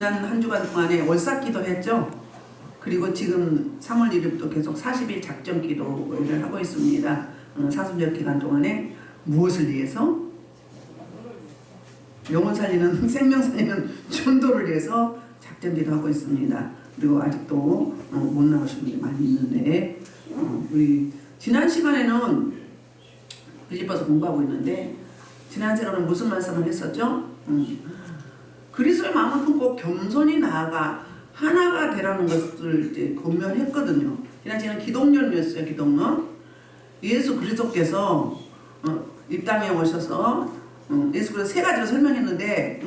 지난 한 주간 동안에 월삭기도 했죠. 그리고 지금 3월 1일부터 계속 40일 작전 기도를 하고 있습니다. 사순절 기간 동안에 무엇을 위해서? 영혼 살리는 생명 살리는 전도를 위해서 작전 기도하고 있습니다. 그리고 아직도 못 나오신 분이 많이 있는데 우리 지난 시간에는 빌립보서 공부하고 있는데 지난 시간은 무슨 말씀을 했었죠? 그리스도의 마음을 품고 겸손히 나아가 하나가 되라는 것을 이제 권면했거든요. 지난 시간 기독론이었어요. 기독론. 예수 그리스도께서 이 땅에 오셔서 예수 그리스도 세 가지로 설명했는데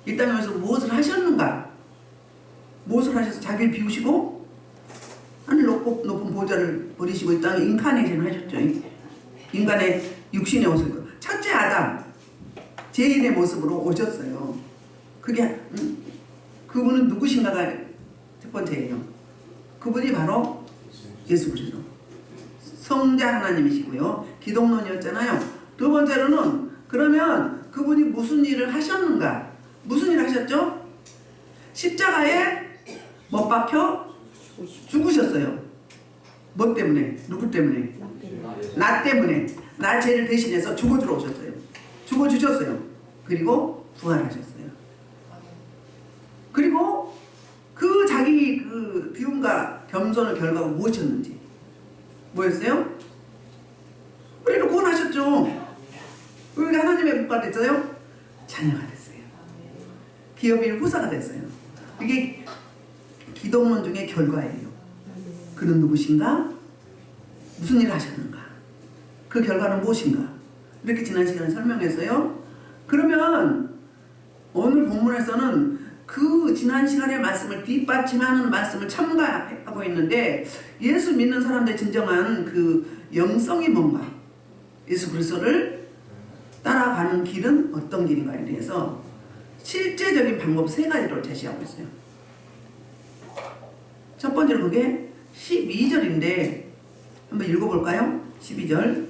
이 땅에 오셔서 무엇을 하셨는가? 무엇을 하셔서 자기를 비우시고 하늘 높은 보좌를 버리시고 이 땅에 인카네이션 하셨죠. 인간의 육신의 모습으로 첫째 아담 죄인의 모습으로 오셨어요. 그게 그분은 누구신가가 첫 번째예요. 그분이 바로 예수 그리스도 성자 하나님이시고요. 기독론이었잖아요. 두 번째로는 그러면 그분이 무슨 일을 하셨는가? 무슨 일을 하셨죠? 십자가에 못 박혀 죽으셨어요. 뭐 때문에? 누구 때문에? 나 때문에. 나 죄를 대신해서 죽어주러 오셨어요. 죽어주셨어요. 그리고 부활하셨어요. 그리고 그 자기 그 비움과 겸손의 결과가 무엇이었는지 뭐였어요? 우리를 구원하셨죠. 우리가 하나님의 복가 됐어요. 자녀가 됐어요. 기업인 후사가 됐어요. 이게 기독론 중의 결과예요. 그는 누구신가? 무슨 일을 하셨는가? 그 결과는 무엇인가? 이렇게 지난 시간에 설명했어요. 그러면 오늘 본문에서는 그 지난 시간의 말씀을 뒷받침하는 말씀을 첨가하고 있는데 예수 믿는 사람들의 진정한 그 영성이 뭔가, 예수 그리스도를 따라가는 길은 어떤 길인가에 대해서 실제적인 방법 세 가지를 제시하고 있어요. 첫 번째로 그게 12절인데 한번 읽어볼까요? 12절.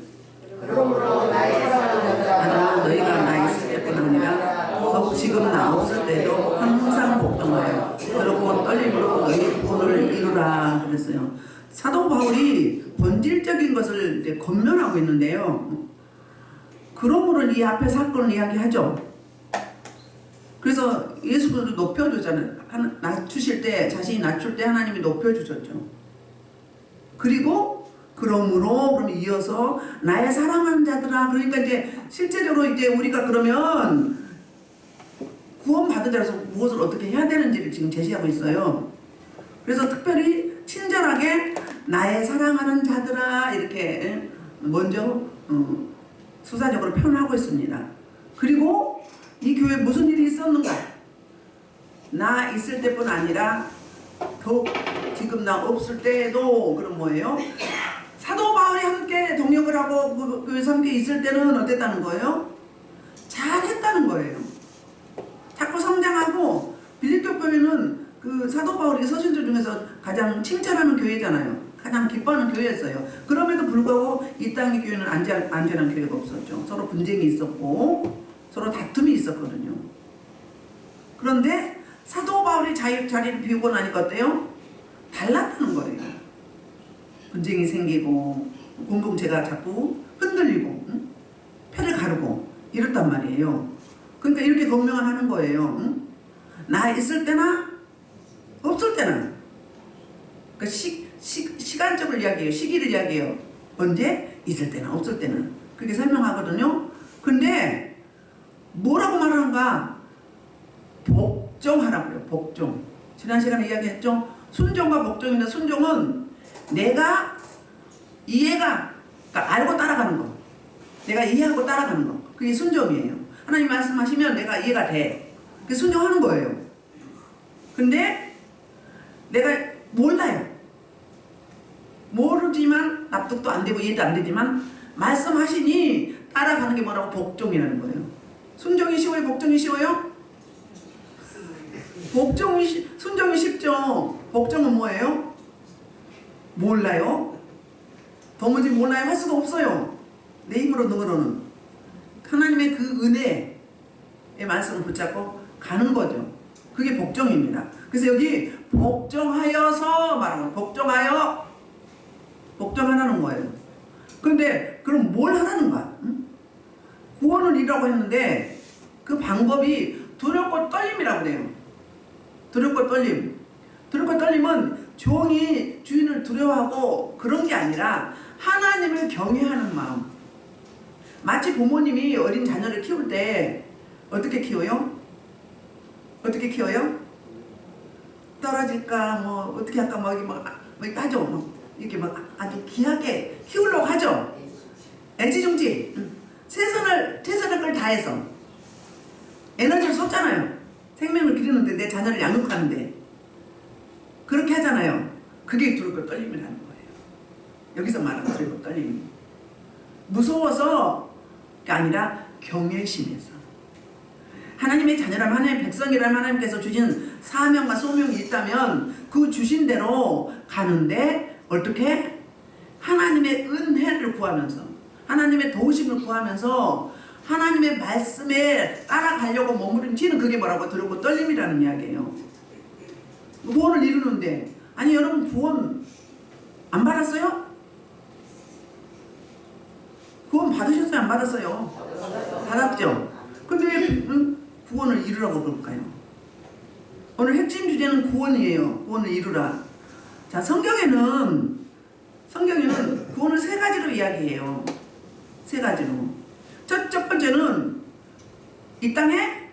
그러므로 나의 사랑하는 자들아 너희가 나 있을 때뿐 아니라 더욱 지금 나 없을 때도 항상 복종하여 그렇고 떨림으로 너희 구원을 이루라 그랬어요. 사도 바울이 본질적인 것을 이제 권면하고 있는데요. 그러므로 이 앞에 사건을 이야기하죠. 그래서 예수 그리스도를 높여주잖아요. 낮추실 때, 자신이 낮출 때 하나님이 높여주셨죠. 그리고 그러므로 그럼 이어서 나의 사랑하는 자들아, 그러니까 이제 실제적으로 이제 우리가 그러면 구원받은 자로서 무엇을 어떻게 해야 되는지를 지금 제시하고 있어요. 그래서 특별히 친절하게 나의 사랑하는 자들아 이렇게 먼저 수사적으로 표현하고 있습니다. 그리고 이 교회에 무슨 일이 있었는가? 나 있을 때뿐 아니라 더욱 지금 나 없을 때도 그럼 뭐예요? 사도 바울이 함께 동역을 하고 그 교회에서 함께 있을 때는 어땠다는 거예요? 잘했다는 거예요. 자꾸 성장하고 빌립보 교회는 그 사도 바울이 서신서 중에서 가장 칭찬하는 교회잖아요. 가장 기뻐하는 교회였어요. 그럼에도 불구하고 이 땅의 교회는 안전한 교회가 없었죠. 서로 분쟁이 있었고 서로 다툼이 있었거든요. 그런데 사도 바울이 자리를 비우고 나니까 어때요? 달랐다는 거예요. 분쟁이 생기고 공동체가 자꾸 흔들리고 패를 가르고 이랬단 말이에요. 그러니까 이렇게 건명을 하는 거예요. 나 있을 때나 없을 때나. 그러니까 시간적으로 이야기해요. 시기를 이야기해요. 언제? 있을 때나 없을 때는. 그렇게 설명하거든요. 근데 뭐라고 말하는가? 복종하라고요. 복종. 지난 시간에 이야기했죠. 순종과 복종인데 순종은 내가 이해가 그러니까 알고 따라가는 거. 내가 이해하고 따라가는 거. 그게 순종이에요. 하나님 말씀하시면 내가 이해가 돼. 그게 순종하는 거예요. 근데 내가 몰라요. 모르지만 납득도 안 되고 이해도 안 되지만 말씀하시니 따라가는 게 뭐라고? 복종이라는 거예요. 순종이 쉬워요? 복종이 쉬워요? 순종이 쉽죠. 복종은 뭐예요? 몰라요. 도무지 몰라요 할 수가 없어요. 내 힘으로 능으로는. 하나님의 그 은혜의 말씀을 붙잡고 가는 거죠. 그게 복종입니다. 그래서 여기 복종하여서 말하는 거예요. 복종하라는 거예요. 그런데 그럼 뭘 하라는 거야? 응? 구원을 이루라고 했는데 그 방법이 두렵고 떨림이라고 그래요. 두렵고 떨림. 두렵고 떨림은 종이 주인을 두려워하고 그런 게 아니라 하나님을 경외하는 마음. 마치 부모님이 어린 자녀를 키울 때 어떻게 키워요? 어떻게 키워요? 떨어질까 뭐 어떻게 할까 뭐 하죠. 이렇게 막 아주 귀하게 키우려고 하죠. 애지중지 최선을 그걸 다해서 에너지를 쏟잖아요. 생명을 기르는데 내 자녀를 양육하는데 그렇게 하잖아요. 그게 두렵고 떨림이라는 거예요. 여기서 말하는 두렵고 떨림. 무서워서가 아니라 경외심에서. 하나님의 자녀라면 하나님의 백성이라면 하나님께서 주신 사명과 소명이 있다면 그 주신 대로 가는데 어떻게? 하나님의 은혜를 구하면서 하나님의 도우심을 구하면서 하나님의 말씀에 따라가려고 머무름치는 그게 뭐라고? 두렵고 떨림이라는 이야기예요. 구원을 이루는데 아니 여러분 구원 안 받았어요? 구원 받으셨어요? 안 받았어요? 받았죠? 근데 구원을 이루라고 그럴까요? 오늘 핵심 주제는 구원이에요. 구원을 이루라. 자, 성경에는 구원을 세 가지로 이야기해요. 세 가지로. 첫 번째는 이 땅에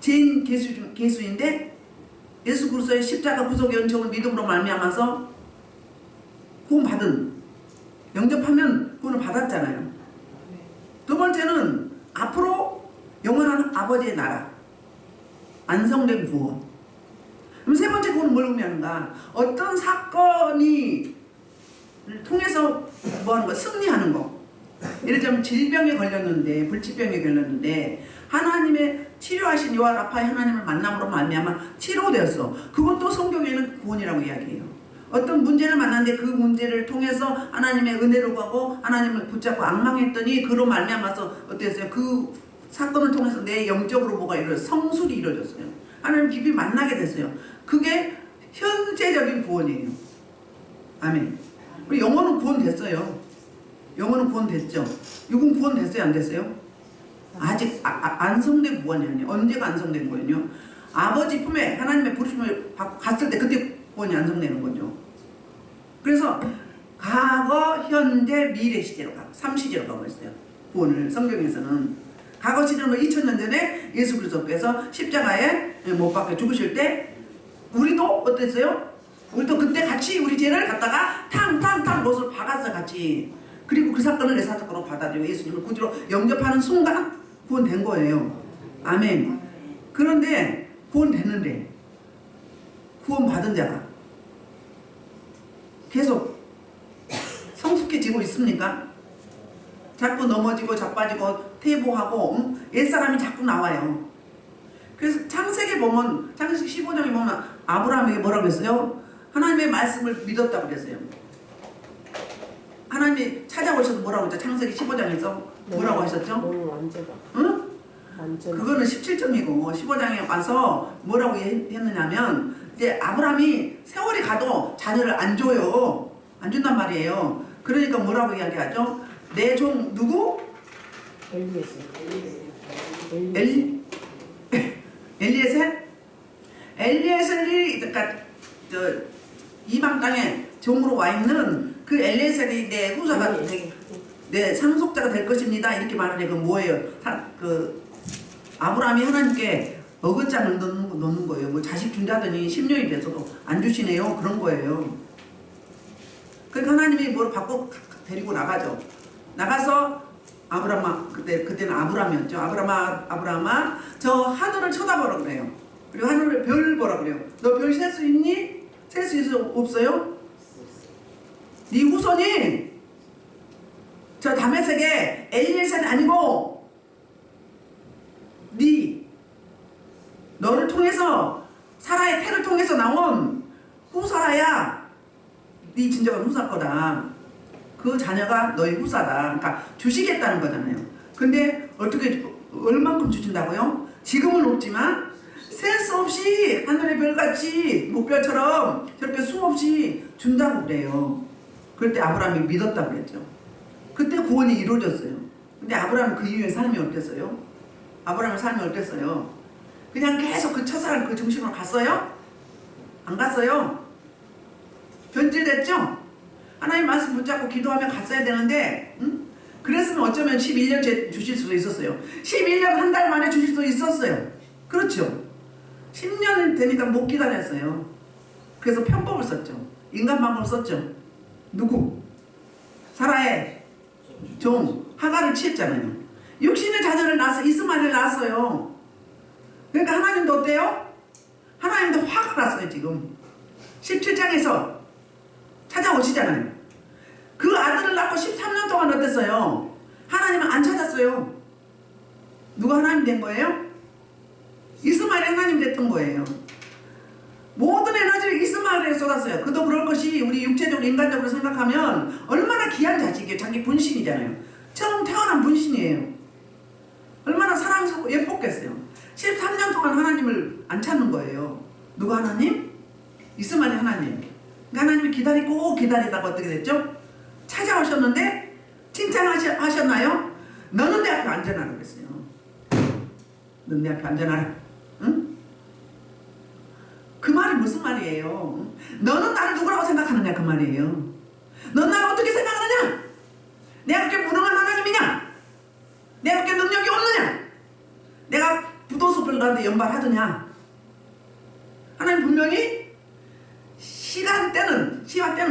죄인 계수인데 예수 그리스도의 십자가 구속의 은총을 믿음으로 말미암아서 구원받은, 영접하면 구원을 받았잖아요. 두 번째는 앞으로 영원한 아버지의 나라, 안성된 구원. 그럼 세 번째 구원은 뭘 의미하는가? 어떤 사건이 통해서 뭐 하는 거? 승리하는 거. 예를 들면 질병에 걸렸는데, 불치병에 걸렸는데 하나님의 치료하신 요한 라파의 하나님을 만남으로 말미암아 치료되었어. 그것도 성경에는 구원이라고 이야기해요. 어떤 문제를 만났는데 그 문제를 통해서 하나님의 은혜를 구하고 하나님을 붙잡고 앙망했더니 그로 말미암아서 어땠어요? 그 사건을 통해서 내 영적으로 뭐가 이루어졌어요? 성술이 이루어졌어요. 하나님 깊이 만나게 됐어요. 그게 현재적인 구원이에요. 아멘. 우리 영혼은 구원됐어요. 영혼은 구원됐죠. 육은 구원됐어요? 안 됐어요? 아직 안성된 구원이 아니에요. 언제가 안성된 거예요? 아버지 품에 하나님의 부르심을 받고 갔을 때 그때 구원이 안성되는 거죠. 그래서 과거, 현재, 미래 시제로 가고 3시제로 가고 있어요. 구원을 성경에서는 과거 시제는 2000년 전에 예수 그리스도께서 십자가에 못 박혀 죽으실 때 우리도 어땠어요? 우리도 그때 같이 우리 죄를 갖다가 탕탕탕 못을 박았어 같이. 그리고 그 사건을 내 사건으로 받아들이고 예수님을 구주로 영접하는 순간 구원된 거예요. 아멘. 그런데 구원됐는데 구원받은 자가 계속 성숙해지고 있습니까? 자꾸 넘어지고 자빠지고 퇴보하고 옛사람이 자꾸 나와요. 그래서 창세기 보면 창세기 15장에 보면 아브라함에게 뭐라고 했어요? 하나님의 말씀을 믿었다고 그랬어요. 하나님이 찾아오셔서 뭐라고 했죠? 창세기 15장에서 뭐라고 하셨죠? 너는 완전다. 응? 완전. 그거는 17점이고 15장에 와서 뭐라고 했느냐면 이제 아브라함이 세월이 가도 자녀를 안 줘요. 안 준단 말이에요. 그러니까 뭐라고 이야기하죠? 내 종 누구? 엘리에셀? 엘리에셀이 그러니까 이방 땅에 종으로 와 있는 그 엘리에셀이 내 후사가 내 상속자가 될 것입니다. 이렇게 말하는 그 뭐예요? 그 아브라함이 하나님께 어긋장을 넣는 거예요. 뭐 자식 준다더니 10년이 돼서도 안 주시네요. 그런 거예요. 그러니까 하나님이 뭘 받고 데리고 나가죠. 나가서 아브라함아, 그때는 아브라함이었죠. 아브라함아, 저 하늘을 쳐다보라 그래요. 그리고 하늘을 별 보라 그래요. 너 별 셀 수 있니? 셀 수 있어 없어요? 네 후손이 저 다메섹의 엘리에셀이 아니고 너를 통해서 사라의 태를 통해서 나온 후사라야. 네 진정한 후사 거다. 그 자녀가 너의 후사다. 그러니까 주시겠다는 거잖아요. 근데 어떻게 얼만큼 주신다고요? 지금은 없지만 센스 없이 하늘의 별같이 목별처럼 저렇게 수없이 준다고 그래요. 그럴 때 아브라함이 믿었다고 그랬죠. 그때 구원이 이루어졌어요. 근데 아브라함은 그 이후에 삶이 어땠어요? 아브라함의 삶이 어땠어요? 그냥 계속 그 첫사랑 그 중심으로 갔어요? 안 갔어요? 변질됐죠? 하나님 말씀 붙잡고 기도하며 갔어야 되는데, 응? 그랬으면 어쩌면 11년째 주실 수도 있었어요. 11년 한 달 만에 주실 수도 있었어요. 그렇죠? 10년 되니까 못 기다렸어요. 그래서 편법을 썼죠. 인간 방법을 썼죠. 누구? 사라의 종 하가를 취했잖아요. 육신의 자녀를 낳아서 이스마엘을 낳았어요. 그러니까 하나님도 어때요? 하나님도 화가 났어요. 지금 17장에서 찾아오시잖아요. 그 아들을 낳고 13년 동안 어땠어요? 하나님은 안 찾았어요. 누가 하나님 된 거예요? 이스마엘이 하나님 됐던 거예요. 모든 에너지를 이스마엘에 쏟았어요. 그도 그럴 것이 우리 육체적으로 인간적으로 생각하면 얼마나 귀한 자식이에요. 자기 분신이잖아요. 처음 태어난 분신이에요. 얼마나 사랑스럽고 예뻤겠어요. 13년 동안 하나님을 안 찾는 거예요. 누가 하나님? 이스마엘이 하나님. 그러니까 하나님이 기다리고 기다리다가 어떻게 됐죠? 찾아오셨는데 칭찬하셨나요? 너는 내 앞에 앉아나라 그랬어요. 너는 내 앞에 앉아나라. 응? 그 말이 무슨 말이에요? 너는 나를 누구라고 생각하느냐 그 말이에요. 넌 나를 어떻게 생각하느냐? 내가 그렇게 무능한 하나님이냐? 내가 그렇게 능력이 없느냐? 내가 부도숲을 너한테 연발하더냐? 하나님 분명히 시간 때는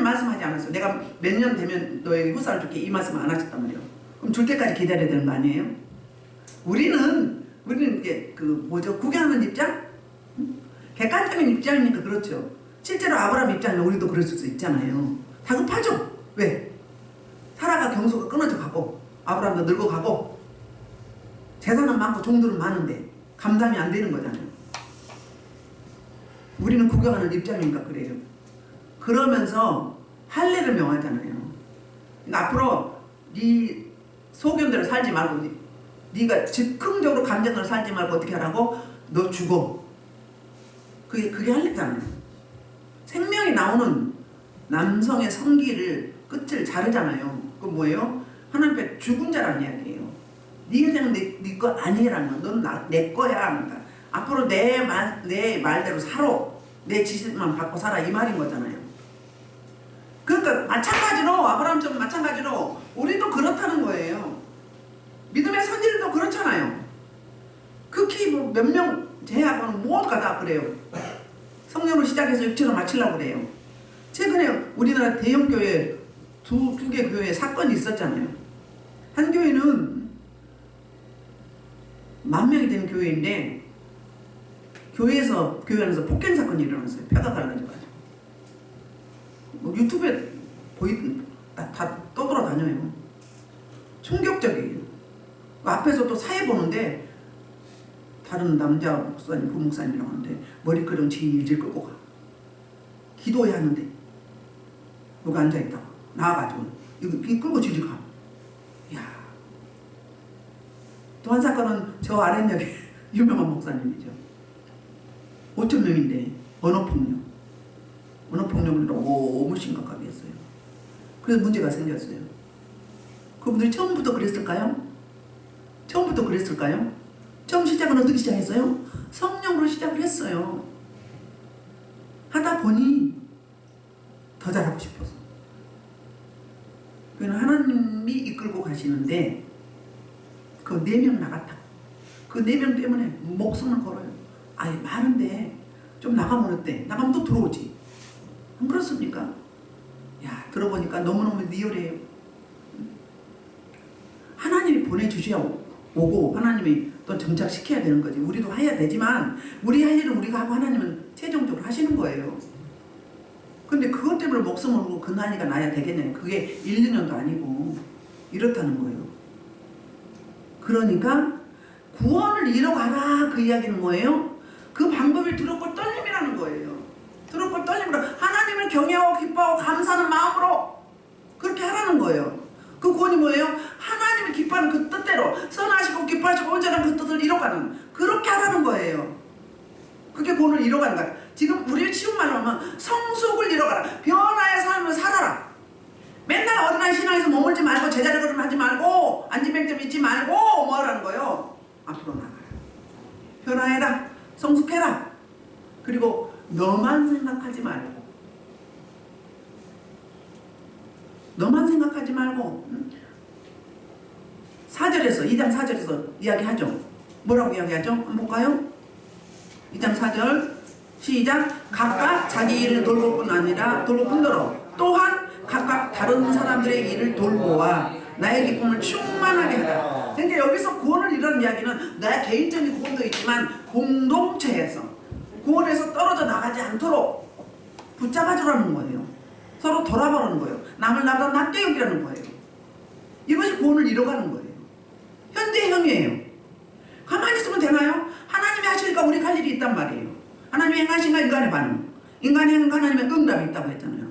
말씀하지 않았어요. 내가 몇 년 되면 너에게 후사를 줄게 이 말씀 안 하셨단 말이에요. 그럼 줄 때까지 기다려야 되는 거 아니에요? 우리는 이게 구경하는 입장? 객관적인 입장이니까 그렇죠. 실제로 아브라함 입장이면 우리도 그럴 수 있잖아요. 다급하죠. 왜? 사라가 경소가 끊어져 가고 아브라함도 늙어가고 재산은 많고 종들은 많은데 감당이 안 되는 거잖아요. 우리는 구경하는 입장이니까 그래요. 그러면서 할례를 명하잖아요. 그러니까 앞으로 네 소견대로 살지 말고 네가 즉흥적으로 감정대로 살지 말고 어떻게 하라고? 너 죽어. 그게 할례잖아요. 생명이 나오는 남성의 성기를 끝을 자르잖아요. 그건 뭐예요? 하나님 앞에 죽은 자라는 이야기예요. 네 인생은 네 거 아니라는 거. 넌 내 거야. 그러니까 앞으로 내 말대로 살아. 내 지시만 받고 살아. 이 말인 거잖아요. 그러니까 마찬가지로 아브라함처럼 마찬가지로 우리도 그렇다는 거예요. 믿음의 선진들도 그렇잖아요. 극히 몇 명 제하고는 모두가 다 그래요. 성령으로 시작해서 육체로 마치려고 그래요. 최근에 우리나라 대형교회 두 개 교회에 사건이 있었잖아요. 한 교회는 10,000명이 되는 교회인데 교회 안에서 폭행 사건이 일어났어요. 뼈가 갈라져가지고. 유튜브에 다 떠돌아다녀요. 충격적이에요. 앞에서 또 사회 보는데 다른 남자 목사님, 부목사님이라고 하는데 머리끄럼 질질 끌고 가. 기도해야 하는데 누가 앉아있다고 나와가지고 이거 끌고 질질 가. 이야. 또 한 사건은 저 아랫역에 유명한 목사님이죠. 5,000명인데 언어폭력을 너무 심각하게 했어요. 그래서 문제가 생겼어요. 그분들이 처음부터 그랬을까요? 처음 시작은 어떻게 시작했어요? 성령으로 시작을 했어요. 하다 보니 더 잘하고 싶어서. 그는 하나님이 이끌고 가시는데 그 4명 나갔다고. 그 4명 때문에 목숨을 걸어요. 아예 많은데 좀 나가면 어때? 나가면 또 들어오지. 안 그렇습니까? 야, 들어보니까 너무너무 리얼해요. 하나님이 보내주셔야 오고 하나님이 또 정착시켜야 되는 거지. 우리도 해야 되지만 우리 할 일은 우리가 하고 하나님은 최종적으로 하시는 거예요. 근데 그것 때문에 목숨을 걸고 그 난리가 나야 되겠냐요. 그게 1, 2년도 아니고 이렇다는 거예요. 그러니까 구원을 이뤄가라 그 이야기는 뭐예요? 그 방법이 두렵고 떨림이라는 거예요. 두렵고 떨림으로 하나님을 경외하고 기뻐하고 감사하는 마음으로 그렇게 하라는 거예요. 그 구원이 뭐예요? 하나님이 기뻐하는 그 뜻대로 선하시고 기뻐하시고 온전한 그 뜻을 이뤄가는 그렇게 하라는 거예요. 그게 구원을 이뤄가는 거야. 지금 우리 쉬운 말로 하면 성숙을 이뤄가라. 변화의 삶을 살아라. 맨날 어린아이 신앙에서 머물지 말고 제자리 걸음 하지 말고 안진뱅점 있지 말고 뭐 하라는 거예요? 앞으로 나가라. 변화해라. 성숙해라. 그리고 너만 생각하지 말고 응? 4절에서 2장 4절에서 이야기하죠. 뭐라고 이야기하죠? 한번 볼까요? 2장 4절 시작. 각각 자기 일을 돌볼 뿐 아니라 돌볼 뿐더러 또한 각각 다른 사람들의 일을 돌보아 나의 기쁨을 충만하게 하라. 그러니까 여기서 구원을 이루는 이야기는 나의 개인적인 구원도 있지만 공동체에서 구원에서 떨어져 나가지 않도록 붙잡아주라는 거예요. 서로 돌아보라는 거예요. 남을 나보다 낮게 여기라는 거예요. 이것이 구원을 이뤄가는 거예요. 현대형이에요. 가만히 있으면 되나요? 하나님이 하시니까 우리 갈 일이 있단 말이에요. 하나님이 행하시니까 인간의 반응. 인간이 행한 하나님의 응답이 있다고 했잖아요.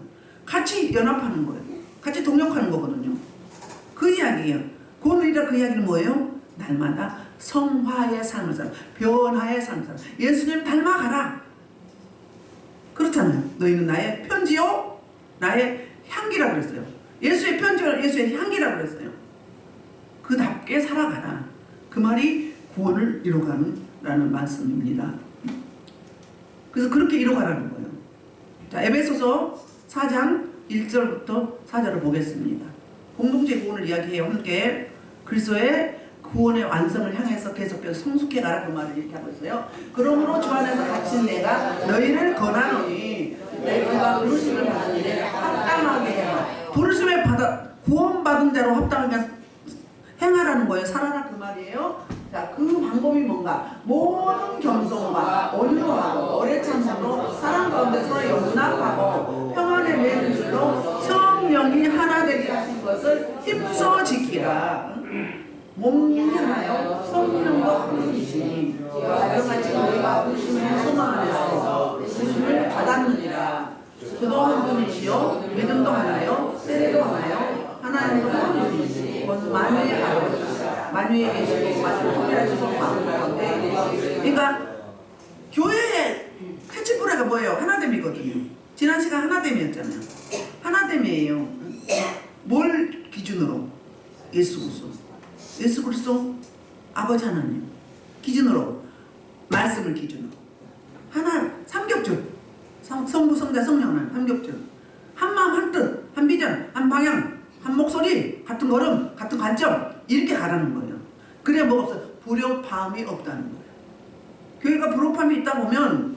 같이 연합하는 거예요. 같이 동력하는 거거든요. 그 이야기예요. 구원을 이루는 그 이야기는 뭐예요? 날마다 성화의 삶을 살아. 변화의 삶을 살아. 예수님 닮아가라. 그렇잖아요. 너희는 나의 편지요 나의 향기라고 그랬어요. 예수의 편지요 예수의 향기라고 그랬어요. 그답게 살아가라. 그 말이 구원을 이뤄가는 라는 말씀입니다. 그래서 그렇게 이뤄가라는 거예요. 자, 에베소서 4장 1절부터 4절을 보겠습니다. 공동체 구원을 이야기해요. 함께 그리스도의 구원의 완성을 향해서 계속해서 성숙해가라 그 말을 이렇게 하고 있어요. 그러므로 주 안에서 갇힌 내가 너희를 권하노니 너희가 부르심을 받은 일에 합당하게 해라. 부르심에 받아 구원받은 대로 합당하게 행하라는 거예요. 살아라 그 말이에요. 자, 그 방법이 뭔가? 모든 겸손과 온유하고 오래 참음으로 사랑 가운데 서로 용납하고 평안에 매는 줄로 성령이 하나 되게 하신 것을 힘써 지키라. 몸이 하나요. 성령도 한 분이시니 자녀같이 너희가 부르심을 소망 안에서 부르심을 받았느니라. 그도 한 분이시요 믿음도 하나요. 세례도 하나요. 하나님도 한 분이시니 만유의 아버지시라. 만유에 계시고 만유를 통일하시고 마음 가운데. 그러니까 교회의 캐치프레이가 뭐예요? 하나됨이거든요. 지난 시간 하나됨이었잖아요. 하나됨이에요. 뭘 기준으로? 예수 그리스도. 예수 그리스도 아버지 하나님 기준으로, 말씀을 기준으로 하나, 삼겹줄, 성부 성자 성령 하나님 삼겹줄, 한 마음 한 뜻, 한 비전, 한 방향, 한 목소리, 같은 걸음, 같은 관점, 이렇게 가라는 거예요. 그래야 뭐가 없어요? 불협화음이 없다는 거예요. 교회가 불협화음이 있다 보면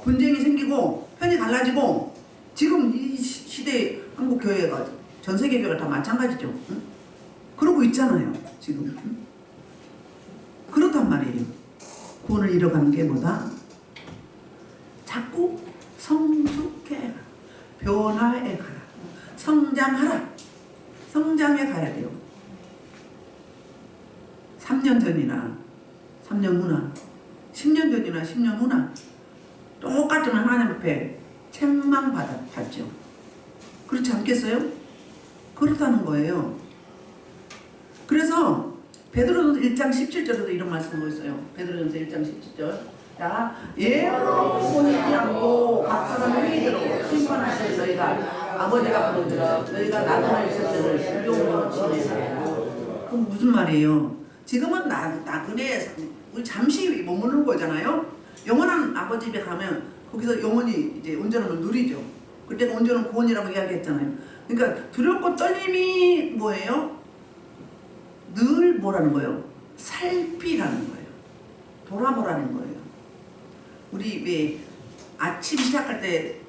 분쟁이 생기고 편이 갈라지고, 지금 이 시대의 한국 교회가 전 세계 교회가 다 마찬가지죠. 응? 그러고 있잖아요 지금. 응? 그렇단 말이에요. 구원을 이뤄가는 게 뭐다? 자꾸 성숙해, 변화해 가라, 성장하라. 성장해 가야 돼요. 3년 전이나 3년 후나 10년 전이나 10년 후나 똑같으면 하나님 앞에 책망 받죠. 그렇지 않겠어요? 그렇다는 거예요. 그래서 베드로전서 1장 17절에도 이런 말씀을 있어요. 베드로전서 1장 17절. 자, 예로 보이지 않고 각 사람 회의대로 심판하실 너희가 아버지가 부르짖어 너희가 나그네 있을 때를 신종으로 지내라. 그럼 무슨 말이에요? 지금은 나그네 우리 잠시 머무는 거잖아요. 영원한 아버지 집에 가면 거기서 영원히 이제 온전함을 누리죠. 그때가 온전한 구원이라고 이야기했잖아요. 그러니까 두렵고 떨림이 뭐예요? 늘 뭐라는 거예요? 살피라는 거예요. 돌아보라는 거예요. 우리 왜 아침 시작할 때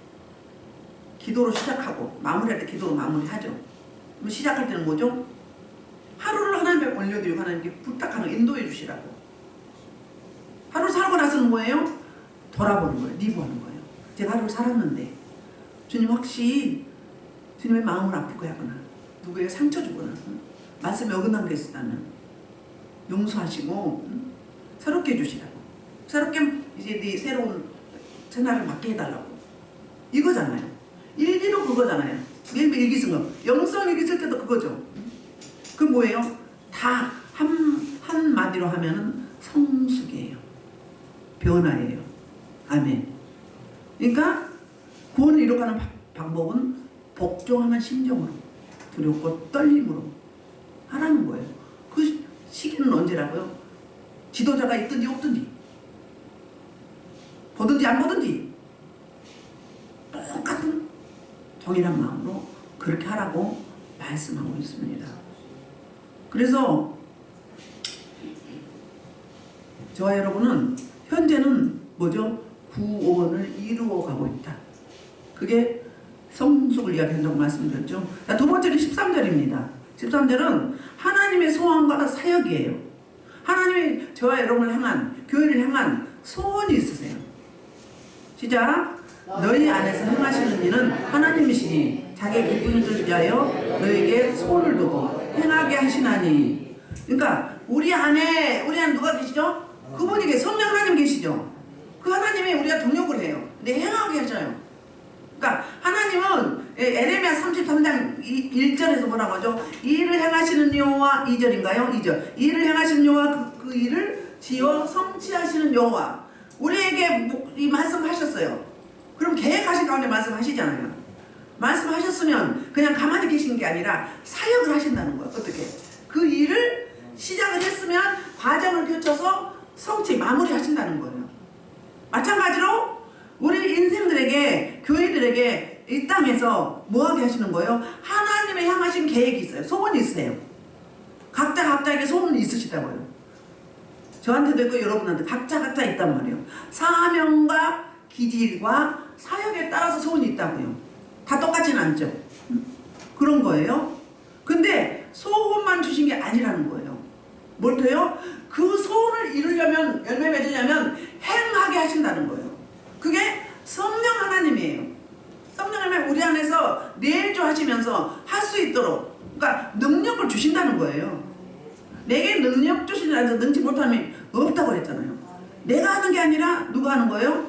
기도로 시작하고 마무리할 때 기도로 마무리하죠. 그럼 시작할 때는 뭐죠? 하루를 하나님께 올려드리고 하나님께 부탁하는, 인도해 주시라고. 하루 살고 나서는 뭐예요? 돌아보는 거예요. 리뷰하는 거예요. 제가 하루를 살았는데 주님 혹시 주님의 마음을 아프게 하거나 누구에게 상처 주거나 말씀에 어긋난 게 있다면 용서하시고 새롭게 해주시라고. 새롭게 이제 네 새로운 생활을 맡게 해달라고. 이거잖아요. 일기도 그거잖아요. 매일매일 일기승업. 영성 일기 쓸 때도 그거죠. 그 뭐예요? 다 한마디로 하면은 성숙이에요. 변화예요. 아멘. 그러니까 구원을 이뤄가는 방법은 복종하는 심정으로, 두렵고 떨림으로 하라는 거예요. 그 시기는 언제라고요? 지도자가 있든지 없든지, 보든지 안 보든지 똑같은 동일한 마음으로 그렇게 하라고 말씀하고 있습니다. 그래서 저와 여러분은 현재는 뭐죠? 구원을 이루어가고 있다. 그게 성숙을 이야기한다고 말씀드렸죠. 두 번째는 13절입니다. 13절은 하나님의 소원과 사역이에요. 하나님이 저와 여러분을 향한, 교회를 향한 소원이 있으세요. 시작. 너희 안에서 행하시는 일은 하나님이시니 자기 기쁨을 위하여 너에게 소원을 두고 행하게 하시나니. 그러니까 우리 안에 누가 계시죠? 그분이 성령 하나님 계시죠. 그 하나님이 우리가 동력을 해요. 근데 행하게 하셔요. 그러니까 하나님은 에레미야 33장 1절에서 뭐라고 하죠? 이 일을 행하시는 여호와, 2절인가요? 2절. 이 일을 행하시는 여호와, 그 일을 지어 성취하시는 여호와. 우리에게 이 말씀하셨어요. 그럼 계획하신 가운데 말씀하시잖아요. 말씀하셨으면 그냥 가만히 계신 게 아니라 사역을 하신다는 거예요. 어떻게? 그 일을 시작을 했으면 과정을 거쳐서 성취, 마무리하신다는 거예요. 마찬가지로 우리 인생들에게, 교회들에게 이 땅에서 뭐하게 하시는 거예요? 하나님의 향하신 계획이 있어요. 소원이 있으세요. 각자에게 소원이 있으시다고요. 저한테도 있고 여러분한테 각자 있단 말이에요. 사명과 기질과 사역에 따라서 소원이 있다고요. 다 똑같지는 않죠. 그런 거예요. 근데 소원만 주신 게 아니라는 거예요. 뭘 더요? 그 소원을 이루려면, 열매 맺으려면 행하게 하신다는 거예요. 그게 성령 하나님이에요. 성령 하나님 우리 안에서 내주하시면서 할 수 있도록, 그러니까 능력을 주신다는 거예요. 내게 능력 주시지 않아서 능치 못함이 없다고 했잖아요. 내가 하는 게 아니라 누가 하는 거예요?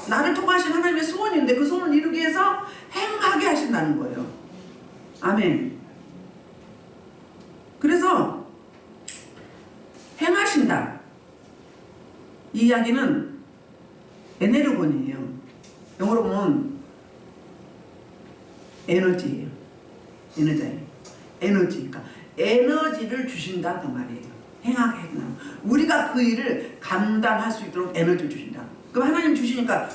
나를 통하신 하나님의 소원인데 그 소원을 이루기 위해서 행하게 하신다는 거예요. 아멘. 그래서 행하신다. 이 이야기는 에네르곤이에요. 영어로 보면 에너지예요. 에너지. 그러니까 에너지를 주신다 그 말이에요. 행하게 해준다. 우리가 그 일을 감당할 수 있도록 에너지를 주신다. 그럼 하나님 주시니까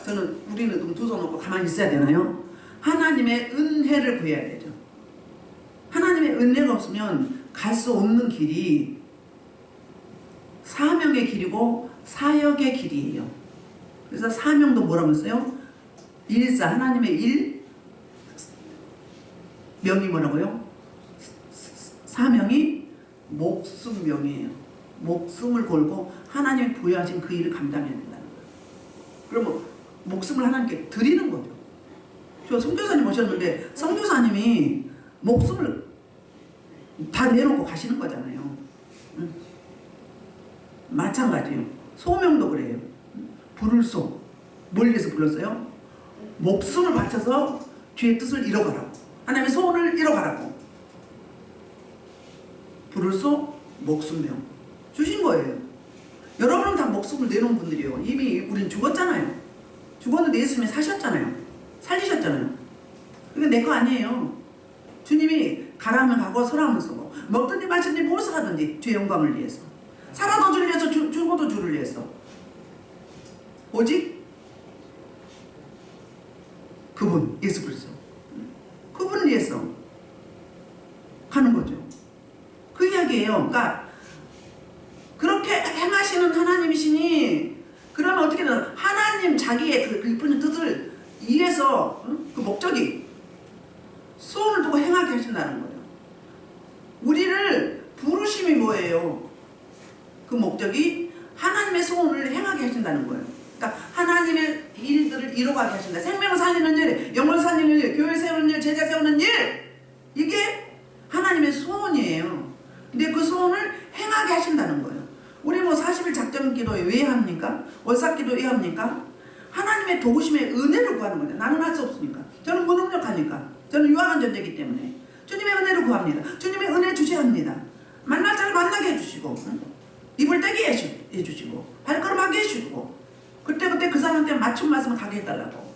우리는 두 손 놓고 가만히 있어야 되나요? 하나님의 은혜를 구해야 되죠. 하나님의 은혜가 없으면 갈 수 없는 길이 사명의 길이고 사역의 길이에요. 그래서 사명도 뭐라고 했어요? 일사, 하나님의 일, 명이 뭐라고요? 사명이 목숨명이에요. 목숨을 걸고 하나님이 부여하신 그 일을 감당해야 된다는 거예요. 그러면 목숨을 하나님께 드리는 거죠. 저 선교사님 오셨는데 선교사님이 목숨을 다 내놓고 가시는 거잖아요. 마찬가지예요. 소명도 그래요. 부를 소. 뭘 위해서 불렀어요? 목숨을 바쳐서 주의 뜻을 이뤄가라고. 하나님의 소원을 이뤄가라고. 부를 소, 목숨명 주신 거예요. 여러분은 다 목숨을 내놓은 분들이에요. 이미 우린 죽었잖아요. 죽었는데 예수님이 사셨잖아요. 살리셨잖아요. 이거 내 거 아니에요. 주님이 가라 하면 가고 서라 하면 서고, 먹든지 마시든지 무엇을 하든지 주의 영광을 위해서, 살아도 주를 위해서, 죽어도 주를 위해서, 오직 그분 예수 그리스도, 그분을 위해서 가는 거죠. 그 이야기예요. 그러니까 그렇게 행하시는 하나님이시니, 그러면 어떻게 되나? 하나님 자기의 그 깊은 뜻을 위해서, 그 목적이 소원을 두고 행하게 하신다는 거예요. 우리를 부르심이 뭐예요? 그 목적이 하나님의 소원을 행하게 하신다는 거예요. 그러니까 하나님의 일들을 이루어가게 하신다. 생명을 살리는 일, 영혼을 살리는 일, 교회 세우는 일, 제자 세우는 일, 이게 하나님의 소원이에요. 근데 그 소원을 행하게 하신다는 거예요. 우리 40일 작전 기도에 왜 합니까? 월삭 기도 왜 합니까? 하나님의 도우심의 은혜를 구하는 거예요. 나는 할 수 없으니까. 저는 무능력하니까. 저는 유한한 존재이기 때문에 주님의 은혜를 구합니다. 주님의 은혜 주셔야 합니다. 만날 자를 만나게 해주시고, 입을 떼게 해주시고, 발걸음하게 해주시고, 그때 그 사람한테 맞춤 말씀을 가게 해달라고.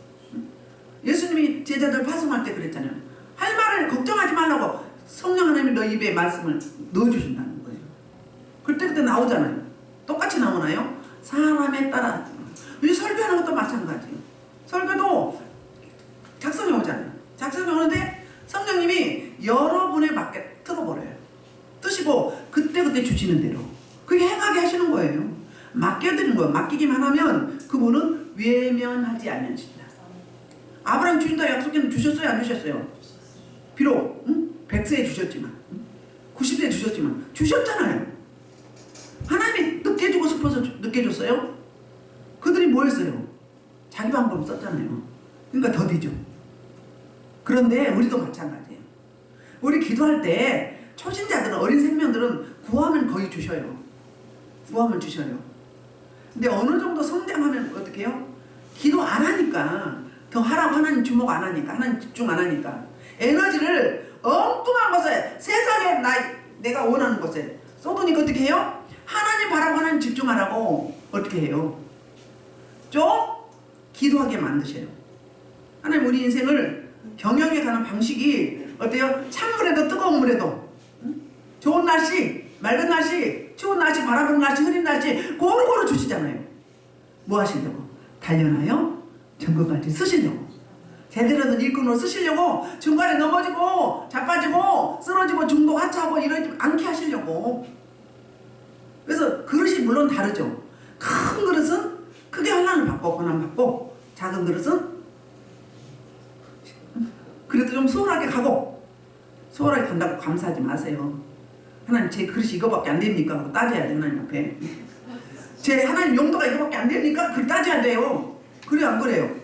예수님이 제자들 파송할 때 그랬잖아요. 할 말을 걱정하지 말라고 성령 하나님이 너 입에 말씀을 넣어주신다는 거예요. 그때 나오잖아요. 똑같이 나오나요? 사람에 따라. 이 설교하는 것도 마찬가지예요. 설교도 작성이 오잖아요. 작성이 오는데 성령님이 여러분의 밖에 틀어버려요. 뜨시고 그때 주시는 대로 그게 행하게 하시는 거예요. 맡겨드리는 거예요. 맡기기만 하면 그분은 외면하지 않으신다. 아브라함 주인다 약속했는데 주셨어요? 안 주셨어요? 비록 100세에 주셨지만 90세에 주셨지만 주셨잖아요. 하나님이 늦게 주고 싶어서 늦게 줬어요? 그들이 뭐 했어요? 자기 방법 썼잖아요. 그러니까 더디죠. 그런데 우리도 마찬가지예요. 우리 기도할 때 초신자들은, 어린 생명들은 구하면 거의 주셔요. 구하면 주셔요. 근데 어느 정도 성장하면 어떻게 해요? 기도 안 하니까, 더 하라고 하나님 주목 안 하니까, 하나님 집중 안 하니까 에너지를 엉뚱한 것에, 세상에 내가 원하는 것에 쏟으니까 어떻게 해요? 하나님 바라고 하나님 집중하라고 어떻게 해요? 좀 기도하게 만드셔요. 하나님 우리 인생을 경영해 가는 방식이 어때요? 찬물에도 뜨거운 물에도 좋은 날씨, 맑은 날씨, 추운 날씨, 바람 부는 날씨, 흐린 날씨 고루고루 주시잖아요. 뭐 하시려고? 단련하여 전국까지 쓰시려고. 제대로 된 일꾼으로 쓰시려고. 중간에 넘어지고 자빠지고 쓰러지고 중독 하차하고 이러지 않게 하시려고. 그래서 그릇이 물론 다르죠. 큰 그릇은 크게 하나님 받고 권한 받고, 작은 그릇은 그래도 좀 소홀하게 가고, 소홀하게 간다고 감사하지 마세요. 하나님 제 그릇이 이거밖에 안 됩니까? 하고 따져야 돼요. 하나님 앞에. 제 하나님 용도가 이거밖에 안 됩니까? 그걸 따져야 돼요. 그래요 안 그래요?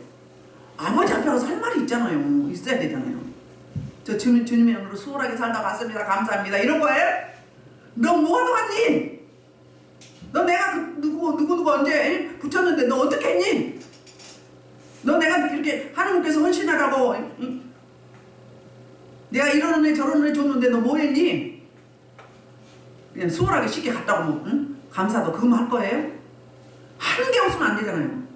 아버지 앞에 가서 할 말이 있잖아요. 있어야 되잖아요. 저 주님의 이름으로 소홀하게 살다 왔습니다. 감사합니다. 이런 거예요? 너 뭐가 도왔니? 너 내가 그 누구 언제 붙였는데 너 어떻게 했니? 너 내가 이렇게 하나님께서 헌신하라고 내가 이런 은혜 저런 은혜 줬는데 너 뭐 했니? 그냥 수월하게 쉽게 갔다고 뭐 감사도 그거만 할 거예요? 한 게 없으면 안 되잖아요.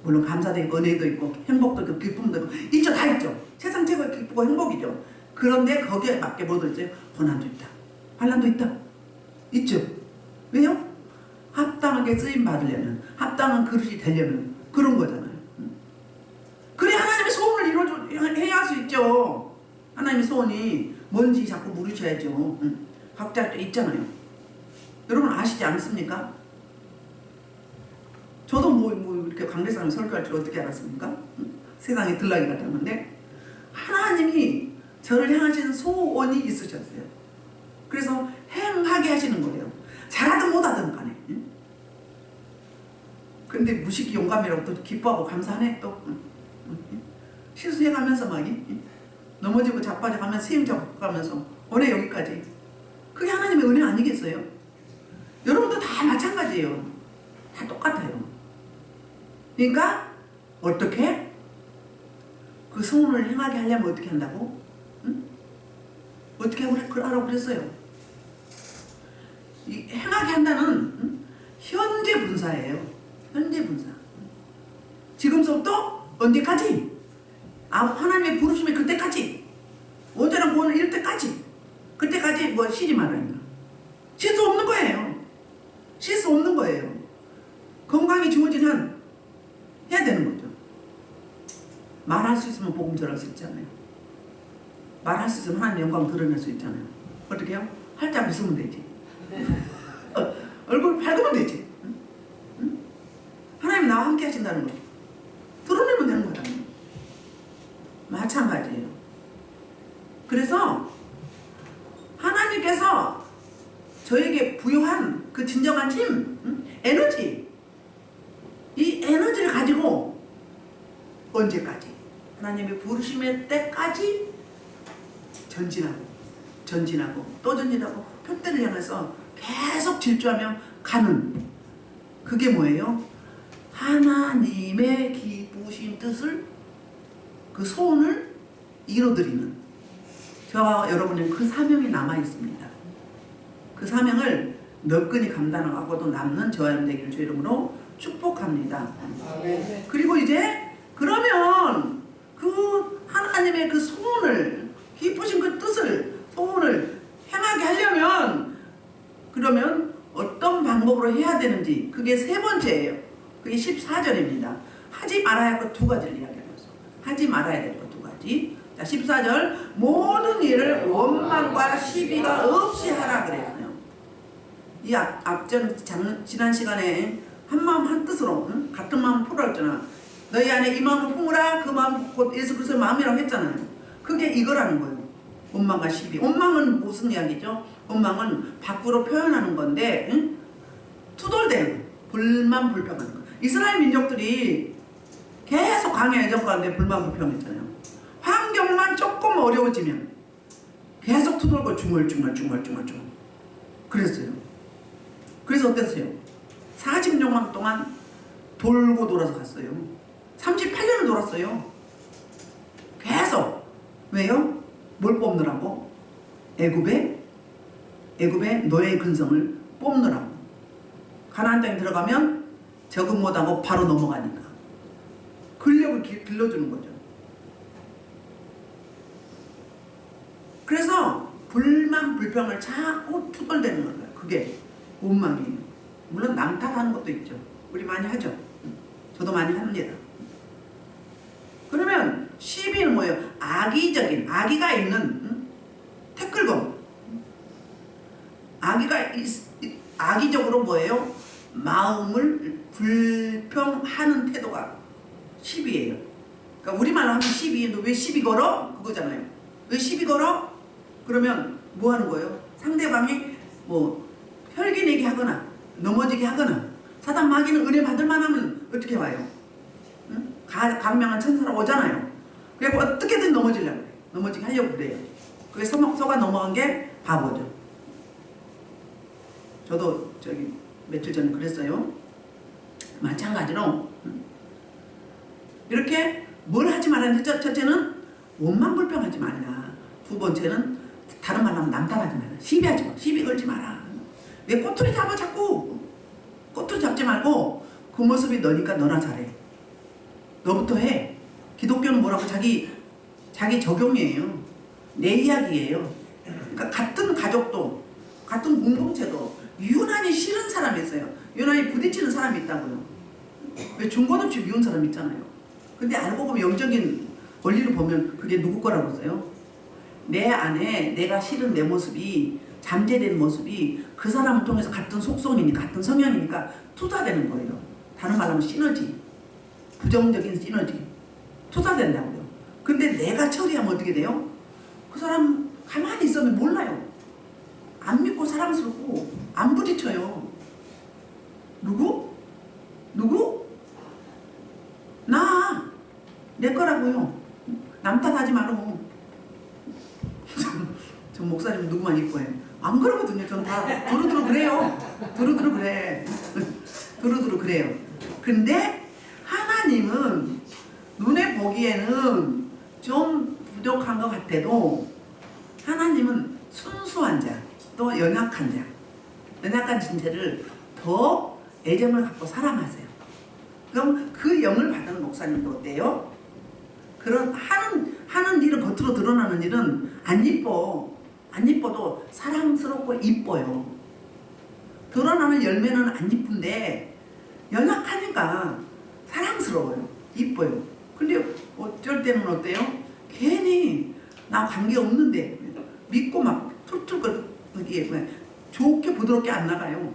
물론 감사도 있고 은혜도 있고 행복도 있고 기쁨도 있고 있죠. 다 있죠. 세상 최고의 기쁘고 행복이죠. 그런데 거기에 맞게 뭐도 있어요? 고난도 있다. 환난도 있다. 있죠. 왜요? 합당하게 쓰임 받으려면, 합당한 그릇이 되려면 그런 거잖아요. 그래 하나님의 소원을 이루어야 할 수 있죠. 하나님의 소원이 뭔지 자꾸 물으셔야죠. 각자 있잖아요. 여러분 아시지 않습니까? 저도 뭐 이렇게 강대상을 설교할 줄 어떻게 알았습니까? 세상에 들락이 같았는데 하나님이 저를 향하시는 소원이 있으셨어요. 그래서 행하게 하시는 거예요. 잘하든 못하든 간에. 근데 무식이 용감이라고 또 기뻐하고 감사하네 또. 실수해가면서 막 넘어지고 자빠져가면서 세임 잡아가면서 오늘 여기까지. 그게 하나님의 은혜 아니겠어요? 여러분도 다 마찬가지예요. 다 똑같아요. 그러니까 어떻게? 그 소원을 행하게 하려면 어떻게 한다고? 어떻게 하라고 그랬어요? 이 행하게 한다는 현재 분사예요. 현재 분사. 지금부터 언제까지? 하나님의 부르심이 그때까지. 언제나 구원을 이룰 때까지. 그때까지 뭐 시리 말하니까. 쉴 수 없는 거예요. 쉴 수 없는 거예요. 건강이 주어진 한 해야 되는 거죠. 말할 수 있으면 복음 전할 수 있잖아요. 말할 수 있으면 하나님의 영광 드러낼 수 있잖아요. 어떻게 해요? 활짝 웃으면 되지. 얼굴 밝으면 되지. 하나님 나와 함께 하신다는 거 드러내면 되는 거잖아요. 마찬가지예요. 그래서 하나님께서 저에게 부여한 그 진정한 힘, 에너지, 이 에너지를 가지고 언제까지? 하나님의 부르심의 때까지 전진하고 또 전진하고 표대를 향해서 계속 질주하며 가는, 그게 뭐예요? 하나님의 기쁘신 뜻을, 그 소원을 이루어드리는, 저와 여러분은 그 사명이 남아있습니다. 그 사명을 너끈히 감당하고도 남는 저와 여러분 되기를 주의 이름으로 축복합니다. 아멘. 그리고 이제 그러면 그 하나님의 그 소원을 기쁘신 그 뜻을 소원을 행하게 하려면 그러면 어떤 방법으로 해야 되는지 그게 세 번째예요. 그게 14절입니다. 하지 말아야 할 것 두 가지를 이야기하고 있어요. 하지 말아야 될 것 두 가지. 자 14절 모든 일을 원망과 시비가 없이 하라 그랬어요. 이 앞전 지난 시간에 한 마음 한 뜻으로 같은 마음 품으라 했잖아. 너희 안에 이 마음을 품으라. 그 마음 곧 예수 그리스도의 마음이라고 했잖아요. 그게 이거라는 거예요. 원망과 시비. 원망은 무슨 이야기죠? 원망은 밖으로 표현하는 건데 투덜대는 거예요. 불만 불평하는 거예요. 이스라엘 민족들이 계속 광야 예전 가운데 불만 불평했잖아요. 환경만 조금 어려워지면 계속 투덜고 중얼중얼 그랬어요. 그래서 어땠어요? 40년만 동안 돌고 돌아서 갔어요. 38년을 돌았어요. 계속. 왜요? 뭘 뽑느라고? 애굽의 노예의 근성을 뽑느라고. 가나안 땅에 들어가면 적응 못하고 바로 넘어가니까. 근력을 길러주는 거죠. 그래서 불만 불평을 자꾸 투덜대는 거예요. 그게 원망이에요. 물론 남 탓하는 것도 있죠. 우리 많이 하죠. 저도 많이 합니다. 그러면 시비는 뭐예요? 악의가 있는 태클건. 악의적으로 뭐예요? 마음을 불평하는 태도가 시비예요. 그러니까 우리말로 하면 시비. 너 왜 시비 걸어? 그거잖아요. 왜 시비 걸어? 그러면 뭐 하는 거예요? 상대방이 뭐 혈기내게 하거나 넘어지게 하거나 사단 마귀는 은혜 받을 만하면 어떻게 와요? 응? 강명한 천사로 오잖아요. 그래서 어떻게든 넘어지려고 그래요. 넘어지게 하려고 그래요. 그게 속아 넘어간 게 바보죠. 저도 며칠 전에 그랬어요. 마찬가지로 이렇게 뭘 하지 말라는데 첫째는 원망 불평하지 말라. 두 번째는 다른 말로 하면 남탓하지 말라. 시비하지 마. 시비 걸지 마라. 왜 꼬투리 잡아 자꾸. 꼬투리 잡지 말고 그 모습이 너니까 너나 잘해. 너부터 해. 기독교는 뭐라고 자기 적용이에요. 내 이야기예요. 그러니까 같은 가족도 같은 공동체도 유난히 싫은 사람이 있어요. 유난히 부딪히는 사람이 있다고요. 왜 중권 없이 미운 사람 있잖아요. 근데 알고 보면 영적인 원리로 보면 그게 누구 거라고 써요? 내 안에 내가 싫은 내 모습이 잠재된 모습이 그 사람을 통해서 같은 속성이니까 같은 성향이니까 투사되는 거예요. 다른 말로 하면 시너지. 부정적인 시너지. 투사된다고요. 근데 내가 처리하면 어떻게 돼요? 그 사람 가만히 있으면 몰라요. 안 믿고 사랑스럽고 안 부딪혀요. 누구? 나! 내 거라고요. 남 탓하지 말어. 저 목사님 누구만 이뻐해요. 안 그러거든요. 전 다 두루두루 그래요. 두루두루 그래. 두루두루 그래요. 근데 하나님은 눈에 보기에는 좀 부족한 것 같아도 하나님은 순수한 자, 또 연약한 존재를 더 애정을 갖고 사랑하세요. 그럼 그 영을 받은 목사님도 어때요? 그런 하는 일은 겉으로 드러나는 일은 안 이뻐도 사랑스럽고 이뻐요. 드러나는 열매는 안 이쁜데 연약하니까 사랑스러워요. 이뻐요. 근데 어쩔 때는 어때요? 괜히 나 관계 없는데 믿고 막 툴툴 좋게 부드럽게 안 나가요.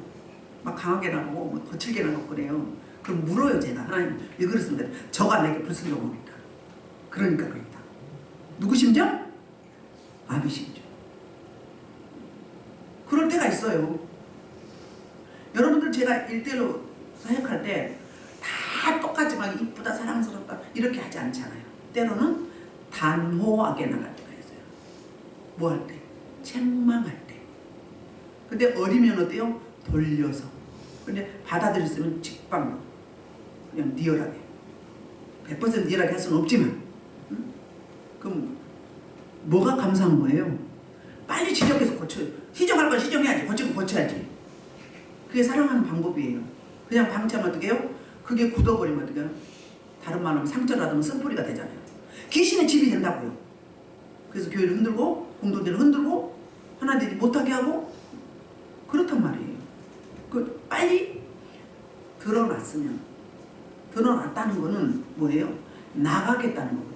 막 강하게 나가고 거칠게 나가고 그래요. 그럼 물어요 제가. 하나님 왜 그러십니까? 저가 내게 불순종합니다. 그러니까 그렇다. 누구심죠? 아비심죠. 그럴 때가 있어요. 여러분들 제가 1대1로 사역할 때 다 똑같이 막 이쁘다 사랑스럽다 이렇게 하지 않잖아요. 때로는 단호하게 나갈 때가 있어요. 뭐 할 때? 책망할 때. 근데 어리면 어때요? 돌려서. 근데 받아들였으면 직방 그냥 리얼하게 100% 리얼하게 할 수는 없지만 그럼 뭐가 감사한 거예요? 빨리 지적해서 고쳐요. 시정할 건 시정해야지. 고치고 고쳐야지. 그게 사랑하는 방법이에요. 그냥 방치하면 어떻게 해요? 그게 굳어버리면 어떻게 해요? 다른 말로 하면 상처라도 쓴뿌리가 되잖아요. 귀신의 집이 된다고요. 그래서 교회를 흔들고 공동체를 흔들고 하나 되지 못하게 하고 그렇단 말이에요. 그 빨리 드러났으면 드러났다는 거는 뭐예요? 나가겠다는 거거든요.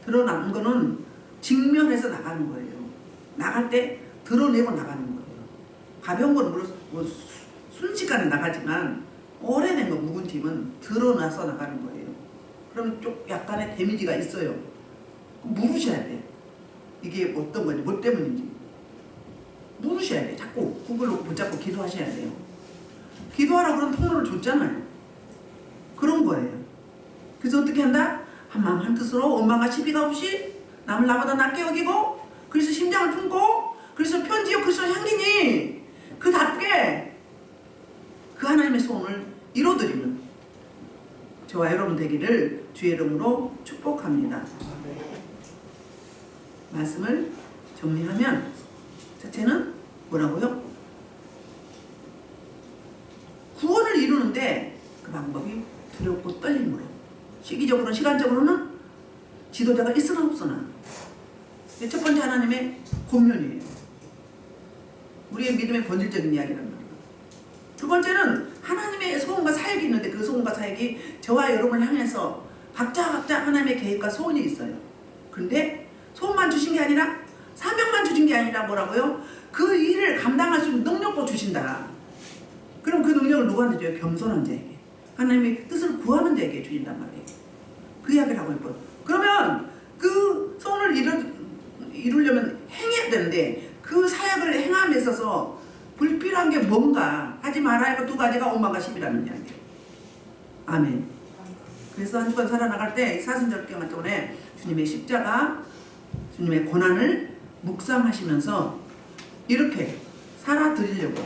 드러난 거는 직면해서 나가는 거예요. 나갈 때 드러내고 나가는 거예요. 가벼운 건 물론 뭐 순식간에 나가지만 오래된 거 묵은 짐은 드러나서 나가는 거예요. 그럼 좀 약간의 데미지가 있어요. 물으셔야 돼. 이게 어떤 건지, 뭐 때문인지. 물으셔야 돼. 자꾸 구글로 붙잡고 기도하셔야 돼요. 기도하라고 그런 통로를 줬잖아요. 그런 거예요. 그래서 어떻게 한다? 한마음 한뜻으로 원망과 시비가 없이 남을 나보다 낫게 여기고 그래서 심장을 품고 그래서 편지요 그리스도 향기니 그답게 그 하나님의 소원을 이뤄드리는 저와 여러분 되기를 주의 이름으로 축복합니다. 말씀을 정리하면 첫째는 뭐라고요? 구원을 이루는데 그 방법이 두렵고 떨림으로 시기적으로는 시간적으로는 지도자가 있으나 없으나 첫 번째 하나님의 권면이에요. 우리의 믿음의 본질적인 이야기란 말이에요. 두 번째는 하나님의 소원과 사역이 있는데 그 소원과 사역이 저와 여러분을 향해서 각자 하나님의 계획과 소원이 있어요. 그런데 소원만 주신 게 아니라 사명만 주신 게 아니라 뭐라고요? 그 일을 감당할 수 있는 능력도 주신다. 그럼 그 능력을 누구한테 줘요? 겸손한 자에게. 하나님의 뜻을 구하는 자에게 주신단 말이에요. 그 이야기를 하고 있고 그러면 그 소원을 이루려면 행해야 되는데 그 사역을 행함에 있어서 불필요한 게 뭔가 하지 말아야 할 두 가지가 원망과 시비라는 이야기예요. 아멘. 그래서 한 주간 살아나갈 때 사순절경 때문에 주님의 십자가 주님의 고난을 묵상하시면서 이렇게 살아드리려고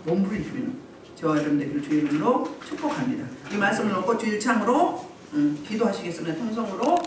몸부림 주는 저와 여러분들 주의 이름으로 축복합니다. 이 말씀을 놓고 주일창으로 기도하시겠습니다. 통성으로